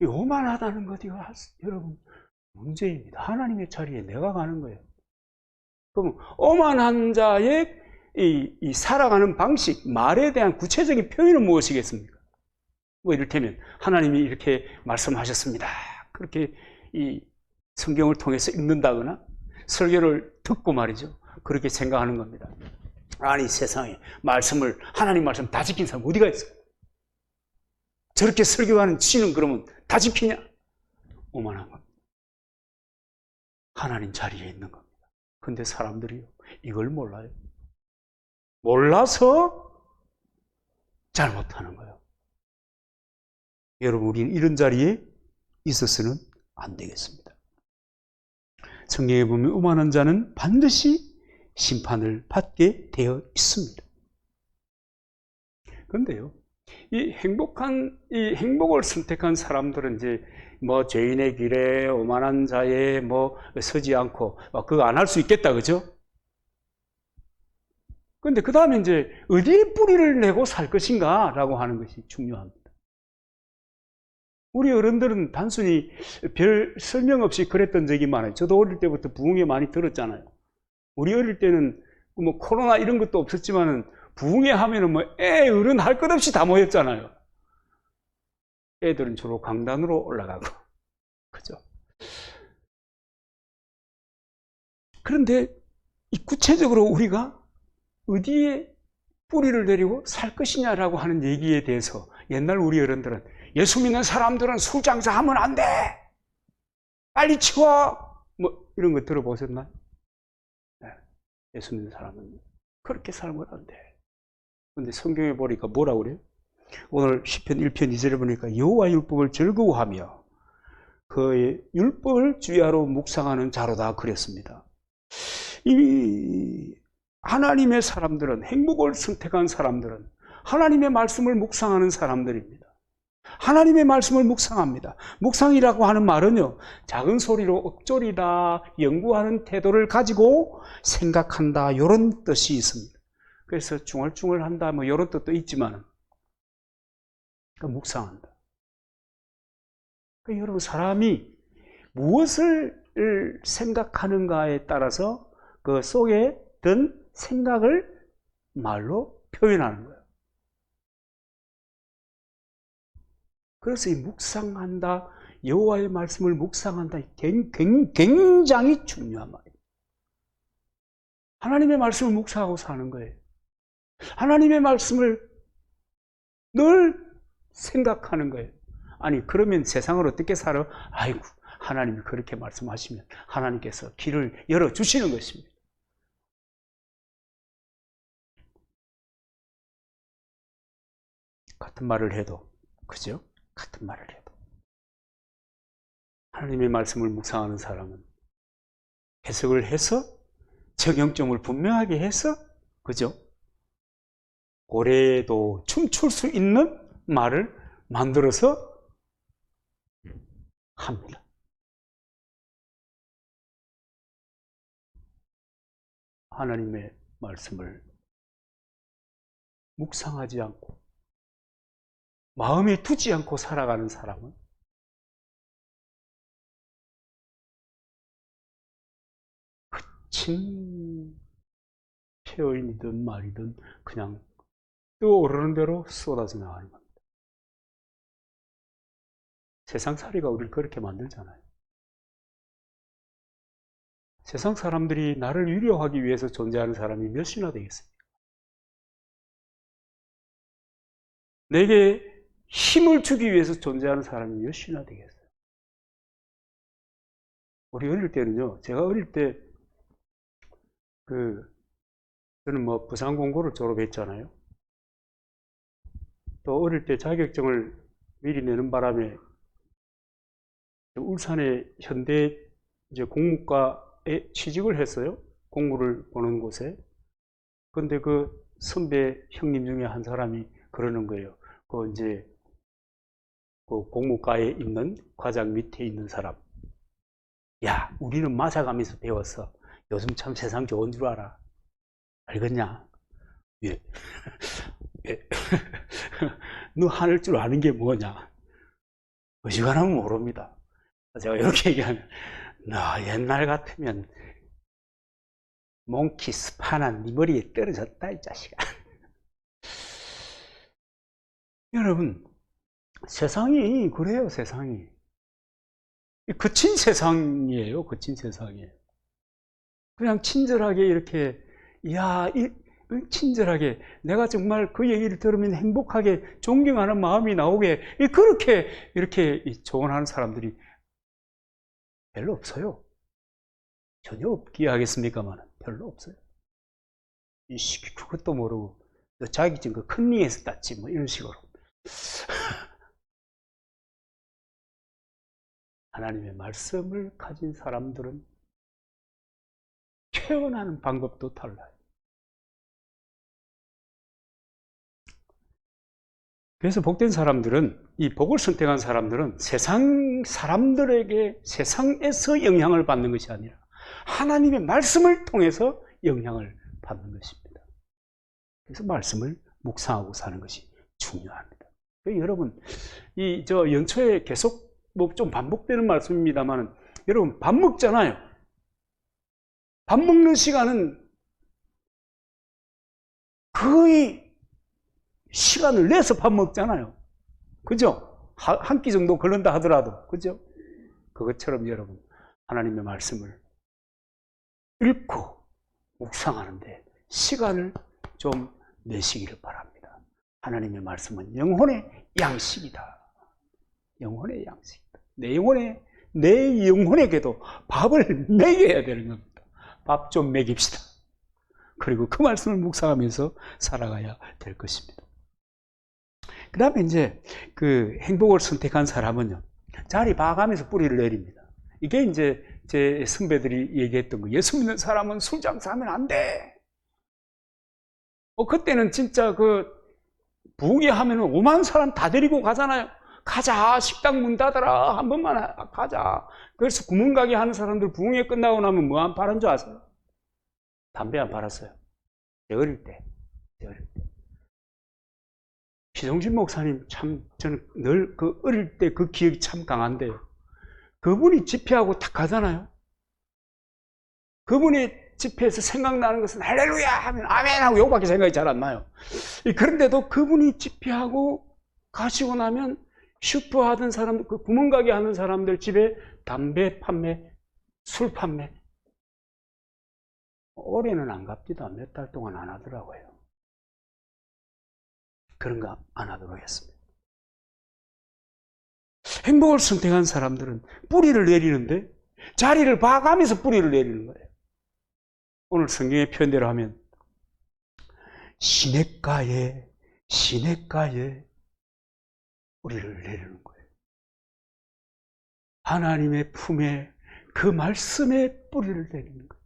오만하다는 것이 여러분 문제입니다. 하나님의 자리에 내가 가는 거예요. 그럼 오만한 자의 이 살아가는 방식, 말에 대한 구체적인 표현은 무엇이겠습니까? 뭐 이를테면 하나님이 이렇게 말씀하셨습니다. 그렇게 이 성경을 통해서 읽는다거나 설교를 듣고 말이죠, 그렇게 생각하는 겁니다. 아니, 세상에 하나님 말씀 다 지킨 사람 어디가 있어? 저렇게 설교하는 지는 그러면 다 지키냐? 오만한 겁니다. 하나님 자리에 있는 겁니다. 근데 사람들이요, 이걸 몰라요. 몰라서 잘못하는 거예요. 여러분, 우리는 이런 자리에 있어서는 안 되겠습니다. 성경에 보면 오만한 자는 반드시 심판을 받게 되어 있습니다. 그런데요, 이 행복을 선택한 사람들은 이제 죄인의 길에 오만한 자에 서지 않고 그거 안 할 수 있겠다, 그죠? 그런데 그 다음에 이제 어디에 뿌리를 내고 살 것인가라고 하는 것이 중요합니다. 우리 어른들은 단순히 별 설명 없이 그랬던 적이 많아요. 저도 어릴 때부터 부흥회 많이 들었잖아요. 우리 어릴 때는 뭐 코로나 이런 것도 없었지만은 부흥회 하면은 뭐 어른 할 것 없이 다 모였잖아요. 애들은 주로 강단으로 올라가고. 그죠? 그런데 이 구체적으로 우리가 어디에 뿌리를 내리고 살 것이냐라고 하는 얘기에 대해서 옛날 우리 어른들은 예수 믿는 사람들은 술 장사하면 안 돼! 빨리 치워! 뭐 이런 거 들어보셨나요? 네. 예수 믿는 사람은 그렇게 살면 안 돼. 근데 성경에 보니까 뭐라고 그래요? 오늘 시편 1편 2절에 보니까 여호와 율법을 즐거워하며 그의 율법을 주야로 묵상하는 자로다 그랬습니다. 이 하나님의 사람들은, 행복을 선택한 사람들은 하나님의 말씀을 묵상하는 사람들입니다. 하나님의 말씀을 묵상합니다. 묵상이라고 하는 말은요, 작은 소리로 읊조리다, 연구하는 태도를 가지고 생각한다, 이런 뜻이 있습니다. 그래서 중얼중얼한다, 뭐 이런 뜻도 있지만, 묵상한다. 그러니까 여러분, 사람이 무엇을 생각하는가에 따라서 그 속에 든 생각을 말로 표현하는 거예요. 그래서 이 묵상한다, 여호와의 말씀을 묵상한다, 굉장히 중요한 말이에요. 하나님의 말씀을 묵상하고 사는 거예요. 하나님의 말씀을 늘 생각하는 거예요. 아니, 그러면 세상을 어떻게 살아? 아이고, 하나님이 그렇게 말씀하시면 하나님께서 길을 열어주시는 것입니다. 같은 말을 해도, 그죠? 같은 말을 해도 하나님의 말씀을 묵상하는 사람은 해석을 해서 적용점을 분명하게 해서, 그죠? 고래도 춤출 수 있는 말을 만들어서 합니다. 하나님의 말씀을 묵상하지 않고 마음에 두지 않고 살아가는 사람은 거친 표현이든 말이든 그냥 떠오르는 대로 쏟아져 나가는 겁니다. 세상살이가 우리를 그렇게 만들잖아요. 세상 사람들이 나를 위로하기 위해서 존재하는 사람이 몇이나 되겠습니까? 내게 힘을 주기 위해서 존재하는 사람이 몇이나 되겠어요? 우리 어릴 때는요, 제가 어릴 때, 저는 뭐 부산공고를 졸업했잖아요. 또 어릴 때 자격증을 미리 내는 바람에 울산의 현대 이제 공무과에 취직을 했어요. 공무를 보는 곳에. 근데 그 선배 형님 중에 한 사람이 그러는 거예요. 그 이제 그 공무과에 있는 과장 밑에 있는 사람. 야, 우리는 맞아가면서 배웠어. 요즘 참 세상 좋은 줄 알아. 알겠냐? 예. 예. 너 하늘 줄 아는 게 뭐냐? 어지간하면 모릅니다. 제가 이렇게 얘기하면, 너 옛날 같으면 몽키 스파나 네 머리에 떨어졌다, 이 자식아. 여러분, 세상이 그래요, 세상이. 거친 세상이에요, 거친 세상이에요. 그냥 친절하게 이렇게, 친절하게, 내가 정말 그 얘기를 들으면 행복하게 존경하는 마음이 나오게, 그렇게, 이렇게 조언하는 사람들이 별로 없어요. 전혀 없기야 하겠습니까만, 별로 없어요. 그것도 모르고, 너 자격증 그 컨닝에서 땄지, 뭐, 이런 식으로. 하나님의 말씀을 가진 사람들은 표현하는 방법도 달라요. 그래서 복된 사람들은, 이 복을 선택한 사람들은 세상 사람들에게 세상에서 영향을 받는 것이 아니라 하나님의 말씀을 통해서 영향을 받는 것입니다. 그래서 말씀을 묵상하고 사는 것이 중요합니다. 여러분, 연초에 계속 뭐 좀 반복되는 말씀입니다만, 여러분, 밥 먹잖아요. 밥 먹는 시간은 거의 시간을 내서 밥 먹잖아요. 그죠? 한 끼 정도 걸른다 하더라도. 그죠? 그것처럼 여러분, 하나님의 말씀을 읽고 묵상하는데 시간을 좀 내시기를 바랍니다. 하나님의 말씀은 영혼의 양식이다. 영혼의 양식이다. 내 영혼에게도 밥을 먹여야 되는 겁니다. 밥 좀 먹입시다. 그리고 그 말씀을 묵상하면서 살아가야 될 것입니다. 그 다음에 이제 그 행복을 선택한 사람은요, 자리 봐가면서 뿌리를 내립니다. 이게 이제 제 선배들이 얘기했던 거. 예수 믿는 사람은 술 장사하면 안 돼. 그때는 진짜 부흥회 하면은 5만 사람 다 데리고 가잖아요. 가자, 식당 문 닫아라, 한 번만 가자. 그래서 구멍가게 하는 사람들 부흥회 끝나고 나면 뭐 안 팔은 줄 아세요? 담배 안 팔았어요. 어릴 때. 시종신 목사님 참, 저는 늘 어릴 때 그 기억이 참 강한데요. 그분이 집회하고 딱 가잖아요. 그분이 집회에서 생각나는 것은 할렐루야 하면 아멘 하고 요거밖에 생각이 잘 안 나요. 그런데도 그분이 집회하고 가시고 나면 슈퍼 하던 사람들, 그 구멍가게 하는 사람들 집에 담배 판매, 술 판매. 올해는 안 갑니다. 몇 달 동안 안 하더라고요. 그런 거 안 하도록 했습니다. 행복을 선택한 사람들은 뿌리를 내리는데 자리를 봐가면서 뿌리를 내리는 거예요. 오늘 성경의 표현대로 하면 시냇가에 뿌리를 내리는 거예요. 하나님의 품에 그 말씀에 뿌리를 내리는 거예요.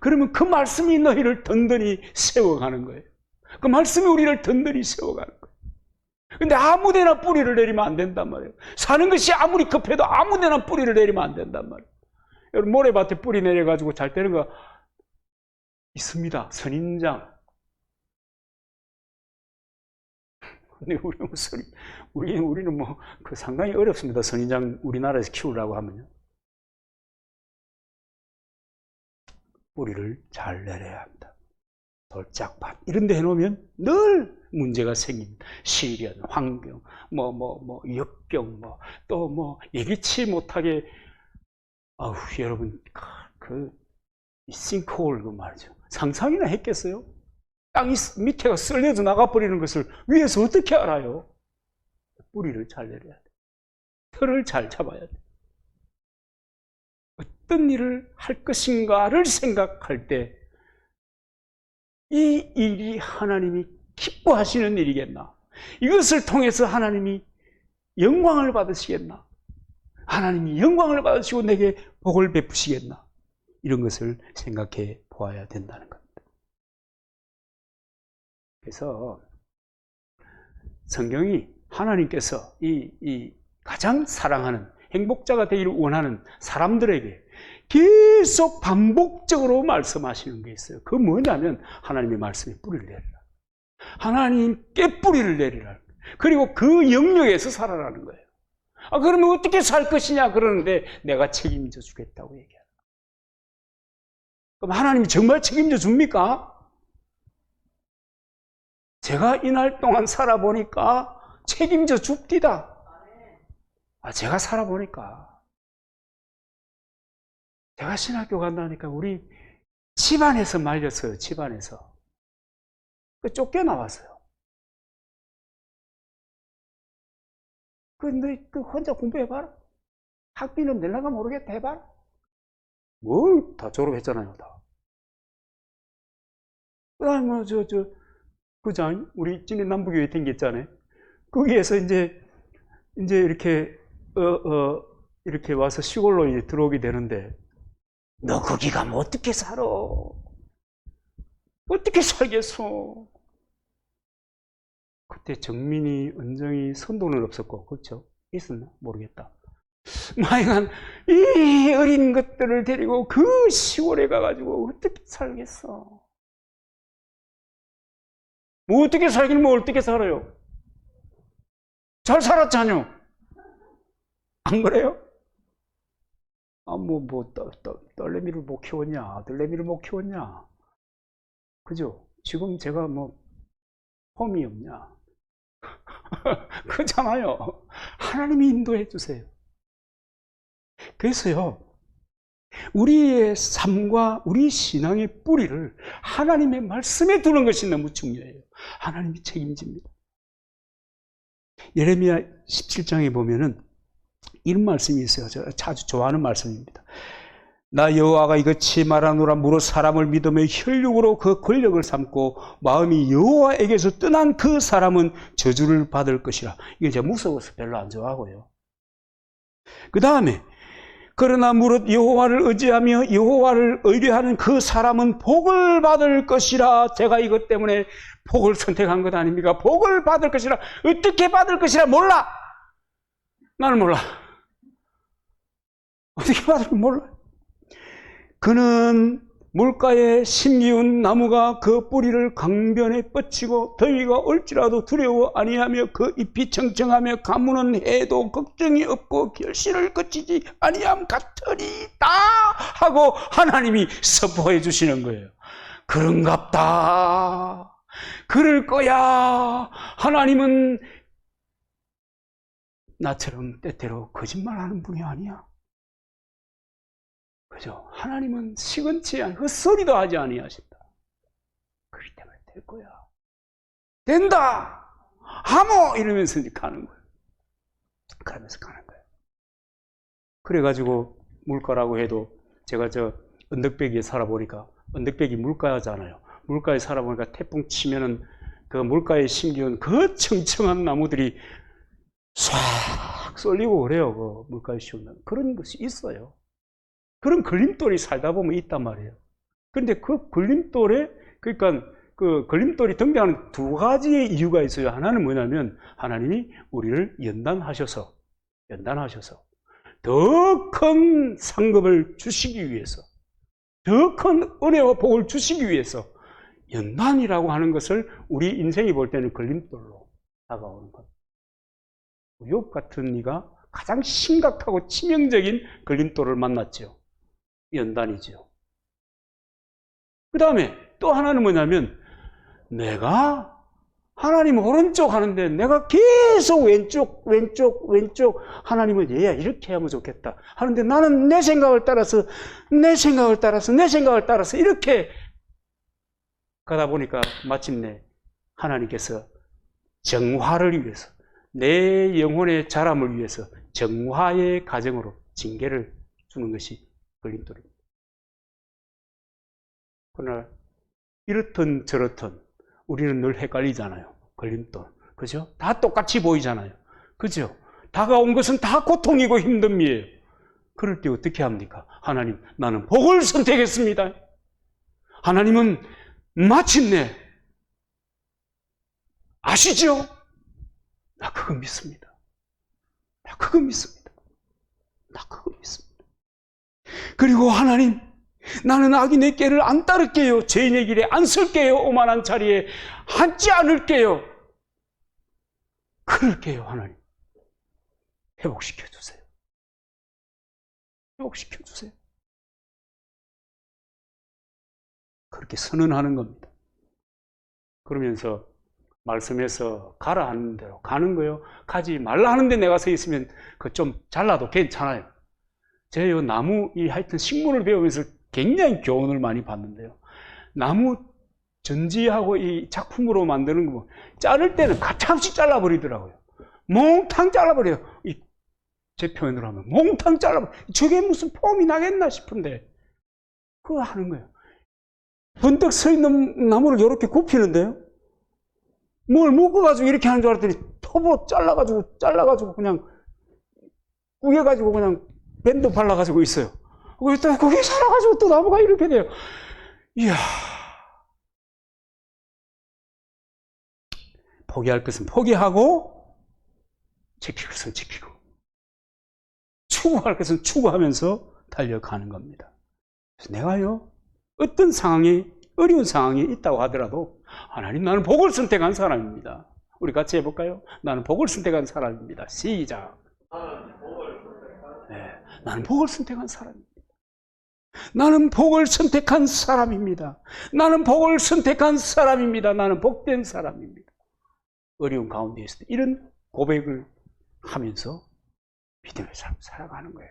그러면 그 말씀이 너희를 든든히 세워가는 거예요. 그 말씀이 우리를 든든히 세워가는 거예요. 근데 아무데나 뿌리를 내리면 안 된단 말이에요. 사는 것이 아무리 급해도 아무데나 뿌리를 내리면 안 된단 말이에요. 여러분, 모래밭에 뿌리 내려가지고 잘 되는 거 있습니다. 선인장. 근데 우리는 뭐 상당히 어렵습니다. 선인장 우리나라에서 키우려고 하면요. 뿌리를 잘 내려야 합니다. 돌짝밭 이런 데 해놓으면 늘 문제가 생깁니다. 시련, 환경, 역경, 또 예기치 못하게, 여러분, 싱크홀 말이죠. 상상이나 했겠어요? 땅이 밑에가 썰려서 나가버리는 것을 위에서 어떻게 알아요? 뿌리를 잘 내려야 돼. 털을 잘 잡아야 돼. 어떤 일을 할 것인가를 생각할 때 이 일이 하나님이 기뻐하시는 일이겠나? 이것을 통해서 하나님이 영광을 받으시겠나? 하나님이 영광을 받으시고 내게 복을 베푸시겠나? 이런 것을 생각해 보아야 된다는 겁니다. 그래서 성경이 하나님께서 이 가장 사랑하는 행복자가 되기를 원하는 사람들에게 계속 반복적으로 말씀하시는 게 있어요. 그건 뭐냐면 하나님의 말씀에 뿌리를 내리라. 하나님께 뿌리를 내리라. 그리고 그 영역에서 살아라는 거예요. 그러면 어떻게 살 것이냐 그러는데 내가 책임져 주겠다고 얘기해요. 그럼 하나님이 정말 책임져 줍니까? 제가 이날 동안 살아보니까 책임져 줍디다. 제가 살아보니까. 제가 신학교 간다니까 우리 집안에서 말렸어요. 집안에서. 쫓겨나왔어요. 근데 혼자 공부해봐라. 학비는 낼라가 모르겠다 해봐라. 뭘 다 졸업했잖아요. 다. 그 다음에 우리 찐해 남부교회 댕겼잖아요. 거기에서 이제 이렇게 와서 시골로 이제 들어오게 되는데, 너 거기 가면 어떻게 살아? 어떻게 살겠어? 그때 정민이, 은정이, 선도는 없었고, 그렇죠? 있었나? 모르겠다. 하여간 이 어린 것들을 데리고 그 시골에 가가지고 어떻게 살겠어? 뭐 어떻게 살긴 뭐 어떻게 살아요? 잘 살았잖요. 안 그래요? 딸내미를 못 키웠냐, 아들내미를 못 키웠냐. 그죠? 지금 제가 험이 없냐. 그렇잖아요. 하나님이 인도해 주세요. 그래서요, 우리의 삶과 우리 신앙의 뿌리를 하나님의 말씀에 두는 것이 너무 중요해요. 하나님이 책임집니다. 예레미야 17장에 보면은 이런 말씀이 있어요. 제가 자주 좋아하는 말씀입니다. 나 여호와가 이같이 말하노라. 무릇 사람을 믿으며 혈육으로 그 권력을 삼고 마음이 여호와에게서 떠난 그 사람은 저주를 받을 것이라. 이게 제가 무서워서 별로 안 좋아하고요. 그 다음에 그러나 무릇 여호와를 의지하며 여호와를 의뢰하는 그 사람은 복을 받을 것이라. 제가 이것 때문에 복을 선택한 것 아닙니까? 복을 받을 것이라. 어떻게 받을 것이라 몰라. 나는 몰라. 어떻게 받을지 몰라. 그는 물가에 심기운 나무가 그 뿌리를 강변에 뻗치고 더위가 올지라도 두려워 아니하며 그 잎이 청청하며 가무는 해도 걱정이 없고 결실을 거치지 아니함 같으리다 하고 하나님이 선포해 주시는 거예요. 그런갑다. 그럴 거야. 하나님은 나처럼 때때로 거짓말하는 분이 아니야. 그죠? 하나님은 시건치 않고 헛소리도 하지 아니하신다. 그렇기 때문에 될 거야. 된다! 하모! 이러면서 이제 가는 거예요. 그러면서 가는 거예요. 그래가지고 물가라고 해도 제가 언덕배기에 살아보니까 언덕배기 물가잖아요. 물가에 살아보니까 태풍 치면은 그 물가에 심기운 그 청청한 나무들이 싹 쏠리고 그래요. 그 물가에 심는 그런 것이 있어요. 그런 걸림돌이 살다 보면 있단 말이에요. 그런데 그 걸림돌에, 그러니까 그 걸림돌이 등장하는 두 가지의 이유가 있어요. 하나는 뭐냐면 하나님이 우리를 연단하셔서 더 큰 상급을 주시기 위해서, 더 큰 은혜와 복을 주시기 위해서 연단이라고 하는 것을 우리 인생이 볼 때는 걸림돌로 다가오는 겁니다. 욥 같은 이가 가장 심각하고 치명적인 걸림돌을 만났죠. 연단이죠. 그 다음에 또 하나는 뭐냐면 내가 하나님 오른쪽 하는데 내가 계속 왼쪽 하나님은 얘야 이렇게 하면 좋겠다 하는데 나는 내 생각을 따라서 이렇게 가다 보니까 마침내 하나님께서 정화를 위해서 내 영혼의 자람을 위해서 정화의 과정으로 징계를 주는 것이 걸림돌입니다. 그러나 이렇든 저렇든 우리는 늘 헷갈리잖아요. 걸림돌. 그죠? 다 똑같이 보이잖아요. 그죠? 다가온 것은 다 고통이고 힘듦이에요. 그럴 때 어떻게 합니까? 하나님, 나는 복을 선택했습니다. 하나님은 마침내 아시죠? 나 그거 믿습니다. 나 그거 믿습니다. 그리고 하나님, 나는 악인의 길을 안 따를게요. 죄인의 길에 안 설게요. 오만한 자리에 앉지 않을게요. 그럴게요. 하나님, 회복시켜주세요. 그렇게 선언하는 겁니다. 그러면서 말씀에서 가라 하는 대로 가는 거예요. 가지 말라 하는데 내가 서 있으면 그 좀 잘라도 괜찮아요. 제가 이 나무, 하여튼 식물을 배우면서 굉장히 교훈을 많이 받는데요. 나무 전지하고 이 작품으로 만드는 거 자를 때는 가차없이 잘라버리더라고요. 몽탕 잘라버려요. 제 표현으로 하면 몽탕 잘라버려요. 저게 무슨 폼이 나겠나 싶은데 그거 하는 거예요. 번뜩 서 있는 나무를 이렇게 굽히는데요. 뭘 묶어가지고 이렇게 하는 줄 알았더니 터보 잘라가지고 그냥 구겨가지고 그냥 밴드 발라가지고 있어요. 일단 거기 살아가지고 또 나무가 이렇게 돼요. 이야. 포기할 것은 포기하고, 지킬 것은 지키고, 추구할 것은 추구하면서 달려가는 겁니다. 그래서 내가요, 어떤 상황이, 어려운 상황이 있다고 하더라도, 하나님, 나는 복을 선택한 사람입니다. 우리 같이 해볼까요? 나는 복을 선택한 사람입니다. 시작. 네, 나는 복을 선택한 사람입니다. 나는 복을 선택한 사람입니다. 나는 복을 선택한 사람입니다. 나는 복된 사람입니다. 어려운 가운데 있을 때 이런 고백을 하면서 믿음의 삶을 살아가는 거예요.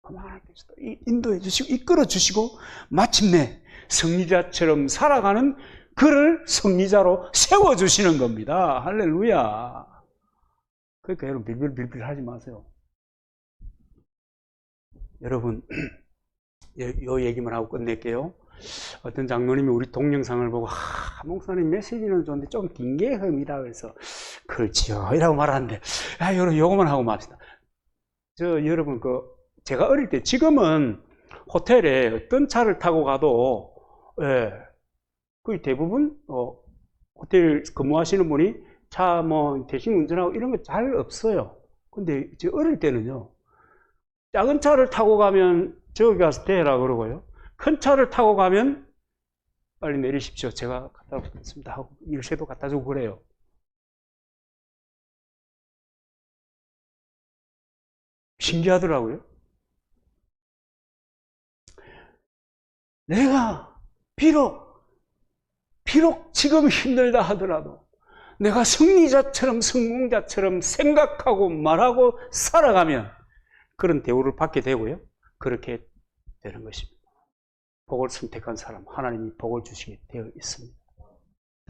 하나님께서 인도해 주시고 이끌어 주시고 마침내 승리자처럼 살아가는 그를 승리자로 세워주시는 겁니다. 할렐루야. 그러니까 여러분 빌빌 하지 마세요. 여러분 요 얘기만 하고 끝낼게요. 어떤 장로님이 우리 동영상을 보고 목사님 메시지는 좋은데 좀 긴 게 흠이다 그래서 그렇지요 이라고 말하는데 여러분 요거만 하고 맙시다. 여러분 제가 어릴 때 지금은 호텔에 어떤 차를 타고 가도 거의 대부분 호텔 근무하시는 분이 차 대신 운전하고 이런 거 잘 없어요. 근데 저 어릴 때는요 작은 차를 타고 가면 저기 가서 대라 그러고요 큰 차를 타고 가면 빨리 내리십시오 제가 갖다 오겠습니다 하고 일세도 갖다 주고 그래요. 신기하더라고요. 내가 비록 지금 힘들다 하더라도 내가 승리자처럼 성공자처럼 생각하고 말하고 살아가면 그런 대우를 받게 되고요. 그렇게 되는 것입니다. 복을 선택한 사람 하나님이 복을 주시게 되어 있습니다.